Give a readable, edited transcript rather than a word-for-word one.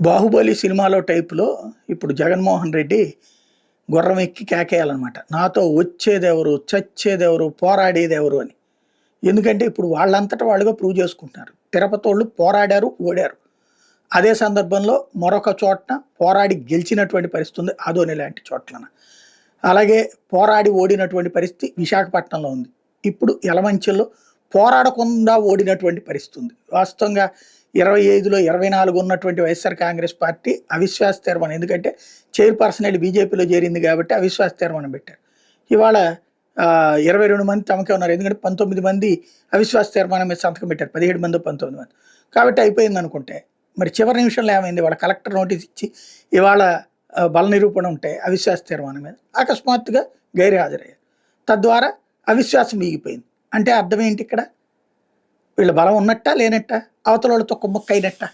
'బాహుబలి' సినిమాలో టైప్‌లో ఇప్పుడు జగన్మోహన్ రెడ్డి గుర్రం ఎక్కి కేకేయాలనమాట. నాతో వచ్చేదెవరు, చచ్చేదెవరు, పోరాడేదెవరు అని. ఎందుకంటే ఇప్పుడు వాళ్ళంతట వాళ్ళుగా ప్రూవ్ చేసుకుంటున్నారు. తిరుపతోళ్ళు పోరాడారు, ఓడారు. అదే సందర్భంలో మరొక చోటన పోరాడి గెలిచినటువంటి పరిస్థితి ఉంది. ఆదోని లాంటి చోట్లన. అలాగే పోరాడి ఓడినటువంటి పరిస్థితి విశాఖపట్నంలో ఉంది. ఇప్పుడు యలమంచిలో పోరాడకుండా ఓడినటువంటి పరిస్థితి ఉంది. వాస్తవంగా 25లో 24 ఉన్నటువంటి వైఎస్ఆర్ కాంగ్రెస్ పార్టీ అవిశ్వాస తీర్మానం, ఎందుకంటే చైర్పర్సన్ ఎళ్లి బీజేపీలో చేరింది కాబట్టి అవిశ్వాస తీర్మానం పెట్టారు. ఇవాళ 22 మంది తమకే ఉన్నారు. ఎందుకంటే 19 మంది అవిశ్వాస తీర్మానం మీద సంతకం పెట్టారు. 17 మందో, 19 మంది. కాబట్టి అయిపోయిందనుకుంటే, మరి చివరి నిమిషంలో ఏమైంది? వాళ్ళ కలెక్టర్ నోటీస్ ఇచ్చి ఇవాళ బల నిరూపణ ఉంటే అవిశ్వాస తీర్మానం మీద అకస్మాత్తుగా గైర్హాజరయ్యారు. తద్వారా అవిశ్వాసం వీగిపోయింది. అంటే అర్థం ఏంటి ఇక్కడ? వీళ్ళ బలం ఉన్నట్టా? లేనట్టా? అవతలోళ్ళతో కుమ్మక్కయినట్టా?